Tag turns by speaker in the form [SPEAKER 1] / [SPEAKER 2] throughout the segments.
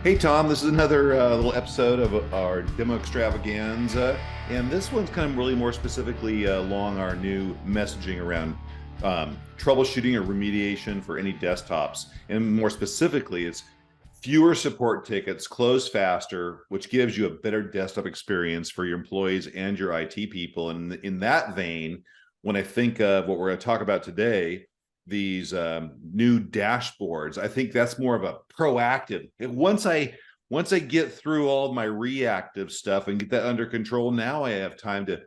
[SPEAKER 1] Hey Tom, this is another little episode of our demo extravaganza, and this one's kind of really more specifically along our new messaging around troubleshooting or remediation for any desktops. And more specifically, it's fewer support tickets, close faster, which gives you a better desktop experience for your employees and your IT people. And in that vein, when I think of what we're going to talk about today, these new dashboards, I think that's more of a proactive. Once I get through all of my reactive stuff and get that under control, now I have time to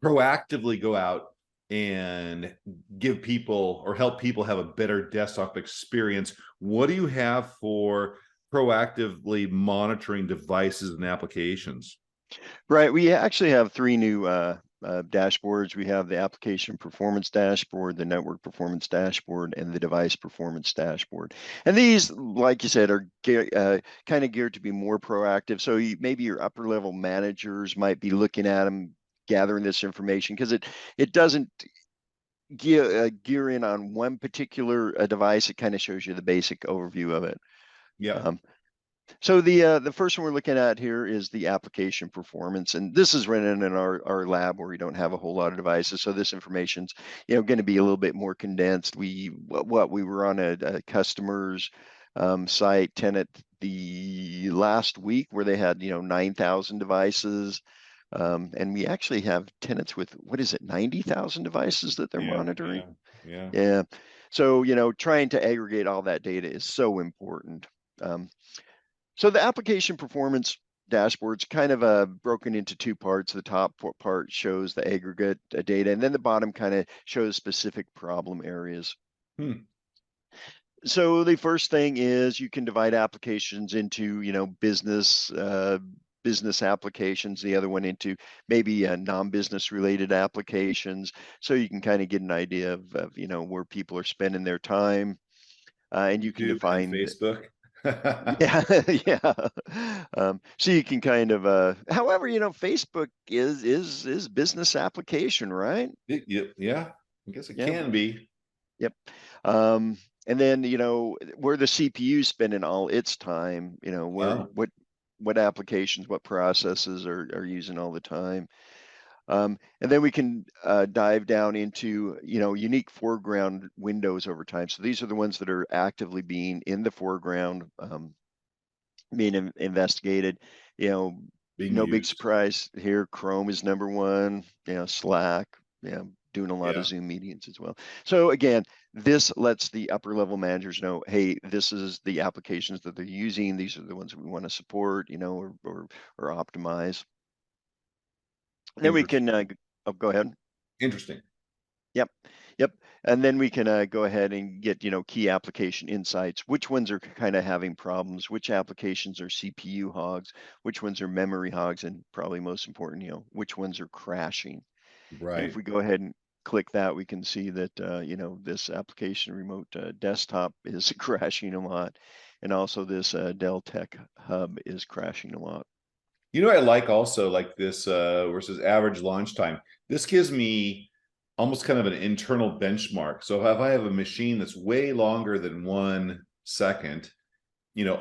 [SPEAKER 1] proactively go out and give people or help people have a better desktop experience. What do you have for proactively monitoring devices and applications?
[SPEAKER 2] Right. We actually have three new dashboards. We have the application performance dashboard, the network performance dashboard, and the device performance dashboard. And these, like you said, are kind of geared to be more proactive. So maybe your upper level managers might be looking at them, gathering this information, because it doesn't gear in on one particular device. It kind of shows you the basic overview of it.
[SPEAKER 1] Yeah.
[SPEAKER 2] Um, so the first one we're looking at here is the application performance, and this is running in our lab where we don't have a whole lot of devices. So this information's going to be a little bit more condensed. We were on a customer's site tenant the last week where they had 9,000 devices, and we actually have tenants with, what is it, 90,000 devices that they're
[SPEAKER 1] Yeah.
[SPEAKER 2] monitoring.
[SPEAKER 1] Yeah. Yeah.
[SPEAKER 2] Yeah. So trying to aggregate all that data is so important. Um, so the application performance dashboard's kind of broken into two parts. The top part shows the aggregate data, and then the bottom kind of shows specific problem areas.
[SPEAKER 1] Hmm.
[SPEAKER 2] So the first thing is you can divide applications into, business applications, the other one into maybe non-business related applications. So you can kind of get an idea of where people are spending their time. And you can
[SPEAKER 1] YouTube and
[SPEAKER 2] define.
[SPEAKER 1] Facebook.
[SPEAKER 2] Yeah, yeah. So you can kind of, however, Facebook is business application, right?
[SPEAKER 1] Yeah, I guess it
[SPEAKER 2] Yeah,
[SPEAKER 1] can be.
[SPEAKER 2] yep. Um, and then where the CPU is spending all its time, where
[SPEAKER 1] Oh,
[SPEAKER 2] what applications, what processes are using all the time. And then we can dive down into unique foreground windows over time. So these are the ones that are actively being in the foreground. Being investigated. You know,
[SPEAKER 1] being
[SPEAKER 2] no big
[SPEAKER 1] used.
[SPEAKER 2] surprise here. Chrome is number one. Slack. Doing a lot of
[SPEAKER 1] Yeah.
[SPEAKER 2] Zoom meetings as well. So again, this lets the upper level managers know, hey, this is the applications that they're using. These are the ones we want to support, or optimize. And then we can
[SPEAKER 1] Interesting.
[SPEAKER 2] oh, go ahead.
[SPEAKER 1] Interesting.
[SPEAKER 2] Yep. Yep. And then we can go ahead and get, key application insights. Which ones are kind of having problems? Which applications are CPU hogs? Which ones are memory hogs? And probably most important, which ones are crashing? And if
[SPEAKER 1] Right.
[SPEAKER 2] we go ahead and click that, we can see that, this application remote desktop is crashing a lot. And also this Dell Tech Hub is crashing a lot.
[SPEAKER 1] You know, I like also like this versus average launch time. This gives me almost kind of an internal benchmark. So if I have a machine that's way longer than 1 second,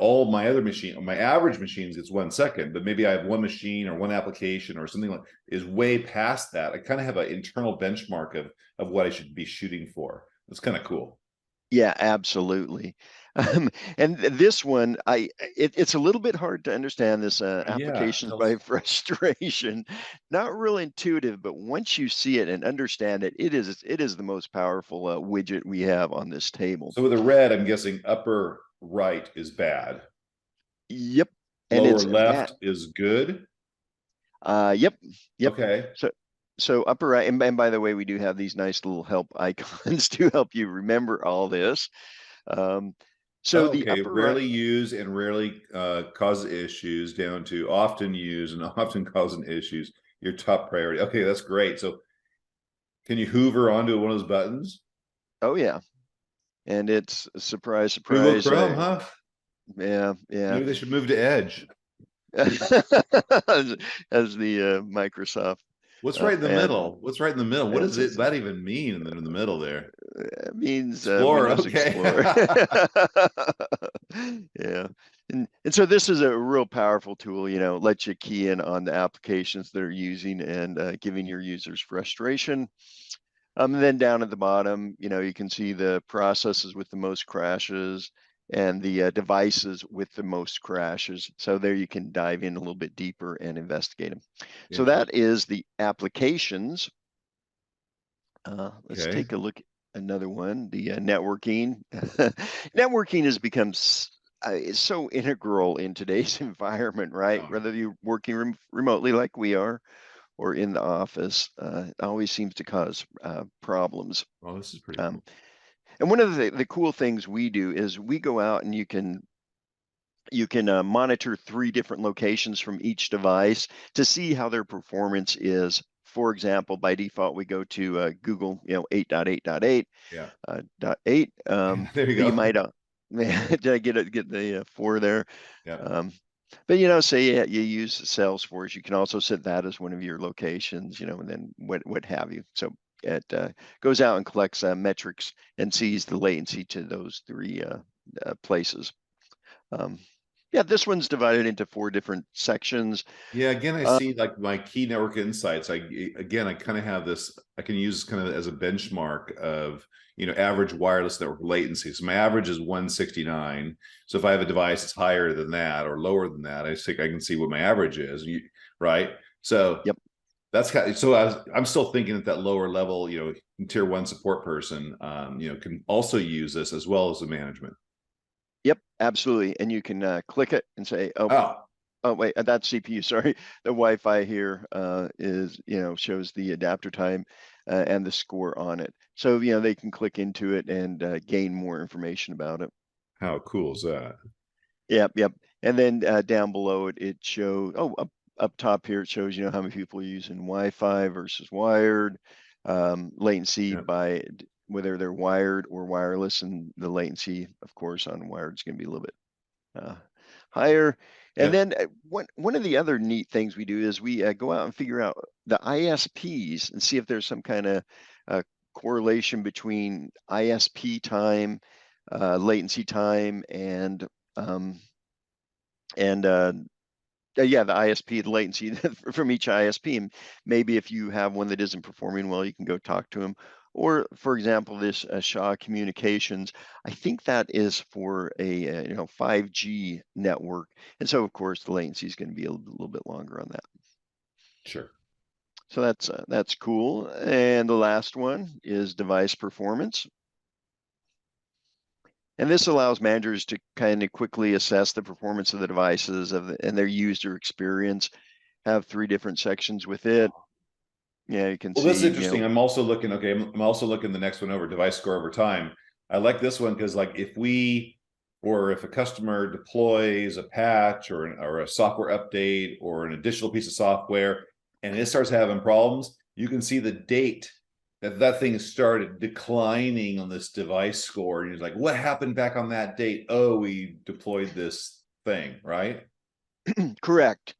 [SPEAKER 1] all my other machine, my average machines, it's 1 second, but maybe I have one machine or one application or something like is way past that. I kind of have an internal benchmark of what I should be shooting for. It's kind of cool.
[SPEAKER 2] Yeah, absolutely. And this one, it's a little bit hard to understand this
[SPEAKER 1] Yeah.
[SPEAKER 2] applications by frustration. Not real intuitive, but once you see it and understand it, it is the most powerful widget we have on this table.
[SPEAKER 1] So with the red, I'm guessing upper right is bad.
[SPEAKER 2] Yep, and
[SPEAKER 1] Lower
[SPEAKER 2] it's that.
[SPEAKER 1] left is good.
[SPEAKER 2] Yep, yep.
[SPEAKER 1] Okay.
[SPEAKER 2] So upper right, and by the way, we do have these nice little help icons to help you remember all this. Um, so
[SPEAKER 1] Oh,
[SPEAKER 2] the
[SPEAKER 1] okay.
[SPEAKER 2] upper right.
[SPEAKER 1] Rarely use and rarely cause issues down to often use and often causing issues. Your top priority. Okay, that's great. So can you hoover onto one of those buttons?
[SPEAKER 2] Oh yeah. And it's surprise,
[SPEAKER 1] Google
[SPEAKER 2] surprise.
[SPEAKER 1] Chrome, huh?
[SPEAKER 2] Yeah, yeah.
[SPEAKER 1] Maybe they should move to Edge.
[SPEAKER 2] As the Microsoft
[SPEAKER 1] What's right in the
[SPEAKER 2] and
[SPEAKER 1] middle? What's right in the middle? What does it that even mean in the middle there?
[SPEAKER 2] it means
[SPEAKER 1] Explorer.
[SPEAKER 2] Windows
[SPEAKER 1] Okay.
[SPEAKER 2] Explorer. Yeah. And so this is a real powerful tool, lets you key in on the applications that are using and giving your users frustration. And then down at the bottom, you can see the processes with the most crashes and the devices with the most crashes. So there you can dive in a little bit deeper and investigate them. So that
[SPEAKER 1] Interesting.
[SPEAKER 2] is the applications. Let's
[SPEAKER 1] Okay.
[SPEAKER 2] take a look at another one, the networking. Networking has become is so integral in today's environment, right?
[SPEAKER 1] Oh,
[SPEAKER 2] Whether you're working remotely like we are or in the office, it always seems to cause problems.
[SPEAKER 1] well, this is pretty
[SPEAKER 2] Um,
[SPEAKER 1] cool.
[SPEAKER 2] and one of the cool things we do is we go out and you can monitor 3 different locations from each device to see how their performance is. For example, by default, we go to Google, 8.8.8,
[SPEAKER 1] Yeah.
[SPEAKER 2] dot 8.
[SPEAKER 1] There you
[SPEAKER 2] But you
[SPEAKER 1] go.
[SPEAKER 2] might, did I get the 4 there?
[SPEAKER 1] Yeah.
[SPEAKER 2] Um, but say you use Salesforce, you can also set that as one of your locations, and then what have you. So it goes out and collects metrics and sees the latency to those 3 places. Um, yeah, this one's divided into 4 different sections.
[SPEAKER 1] Yeah, again, I
[SPEAKER 2] Uh,
[SPEAKER 1] see like my key network insights. I kind of have this, I can use kind of as a benchmark of, average wireless network latency. So my average is 169. So if I have a device that's higher than that or lower than that, I think I can see what my average is, right? So
[SPEAKER 2] yep,
[SPEAKER 1] that's kind of, so I'm still thinking that that lower level, tier one support person, can also use this as well as the management.
[SPEAKER 2] yep, absolutely. And you can click it and say,
[SPEAKER 1] Oh,
[SPEAKER 2] oh wait, that's CPU. Sorry, the Wi-Fi here is shows the adapter time and the score on it. So they can click into it and gain more information about it.
[SPEAKER 1] how cool is that?
[SPEAKER 2] Yep, yep. And then down below it shows. Oh, up top here it shows how many people are using Wi-Fi versus wired, latency
[SPEAKER 1] Yeah,
[SPEAKER 2] by whether they're wired or wireless, and the latency, of course, on wired is going to be a little bit higher. And
[SPEAKER 1] yeah.
[SPEAKER 2] then one of the other neat things we do is we go out and figure out the ISPs and see if there's some kind of uh, correlation between ISP time, latency time, um, and yeah, the ISP, the latency from each ISP. And maybe if you have one that isn't performing well, you can go talk to them. Or, for example, this Shaw Communications, I think that is for a 5G network, and so of course the latency is going to be a little bit longer on that.
[SPEAKER 1] Sure.
[SPEAKER 2] So that's cool. And the last one is device performance. And this allows managers to kind of quickly assess the performance of the devices and their user experience. Have 3 different sections with it. Yeah, you can
[SPEAKER 1] Well, that's
[SPEAKER 2] see,
[SPEAKER 1] interesting. I'm also looking, okay, I'm also looking the next one over, device score over time. I like this one because like if a customer deploys a patch or a software update or an additional piece of software and it starts having problems, you can see the date that thing started declining on this device score. And you're like, what happened back on that date? Oh, we deployed this thing, right?
[SPEAKER 2] correct.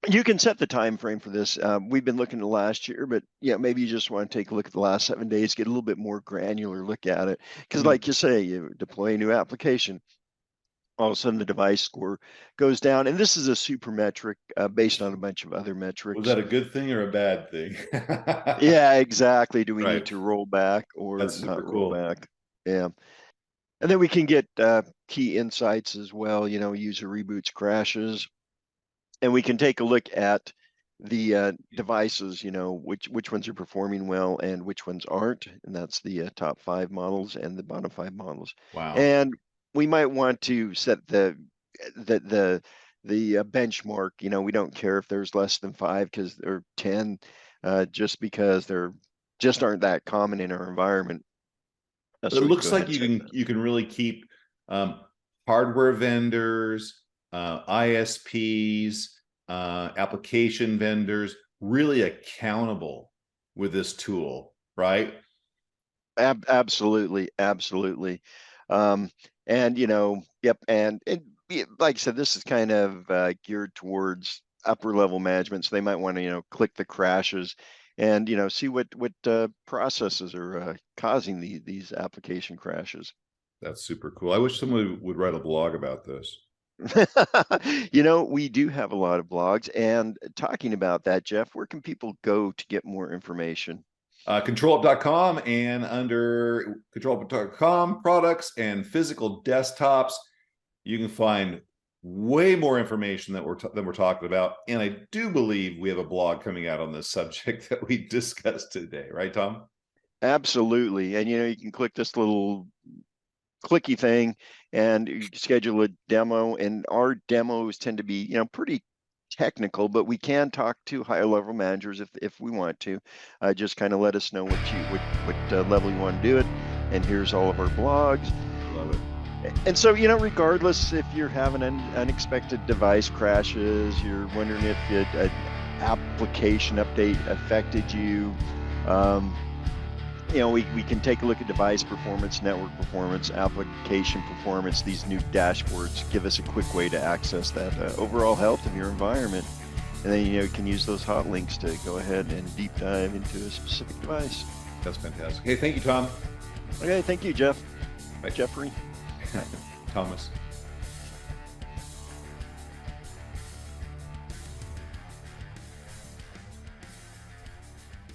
[SPEAKER 2] You can set the time frame for this. We've been looking at last year, but yeah, maybe you just want to take a look at the last 7 days, get a little bit more granular look at it. Because,
[SPEAKER 1] Hmm.
[SPEAKER 2] like you say, you deploy a new application, all of a sudden the device score goes down, and this is a super metric based on a bunch of other
[SPEAKER 1] Was
[SPEAKER 2] metrics.
[SPEAKER 1] that a good thing or a bad thing?
[SPEAKER 2] Yeah, exactly. Do we need
[SPEAKER 1] Right.
[SPEAKER 2] to roll back or
[SPEAKER 1] That's super
[SPEAKER 2] not roll
[SPEAKER 1] cool.
[SPEAKER 2] back? Yeah. And then we can get key insights as well, user reboots, crashes, and we can take a look at the devices, which ones are performing well and which ones aren't, and that's the top 5 models and the bottom 5 models.
[SPEAKER 1] Wow.
[SPEAKER 2] And we might want to set the benchmark. We don't care if there's less than 5 because or 10, just because they're just aren't that common in our environment.
[SPEAKER 1] But it
[SPEAKER 2] So we can go
[SPEAKER 1] looks
[SPEAKER 2] ahead
[SPEAKER 1] like
[SPEAKER 2] and set that.
[SPEAKER 1] you can really keep hardware vendors, ISPs, application vendors really accountable with this tool, right?
[SPEAKER 2] Absolutely, absolutely. Um, and yep, and like I said, this is kind of geared towards upper level management, so they might want to click the crashes and see what processes are causing these application crashes.
[SPEAKER 1] That's super cool. I wish someone would write a blog about this.
[SPEAKER 2] We do have a lot of blogs. And talking about that, Jeff, where can people go to get more information?
[SPEAKER 1] ControlUp.com, and under ControlUp.com products and physical desktops, you can find way more information that we're talking about. And I do believe we have a blog coming out on this subject that we discussed today, right, Tom?
[SPEAKER 2] Absolutely. And you can click this little clicky thing and you can schedule a demo. And our demos tend to be, pretty technical, but we can talk to higher level managers if we want to. Just kind of let us know what level you want to do it. And here's all of our blogs.
[SPEAKER 1] Love it.
[SPEAKER 2] And so, regardless if you're having unexpected device crashes, you're wondering if an application update affected you, we can take a look at device performance, network performance, application performance. These new dashboards give us a quick way to access that overall health of your environment. And then, you can use those hot links to go ahead and deep dive into a specific device.
[SPEAKER 1] That's fantastic. Hey, thank you, Tom.
[SPEAKER 2] Okay, thank you, Jeff.
[SPEAKER 1] Bye.
[SPEAKER 2] Jeffrey.
[SPEAKER 1] Thomas.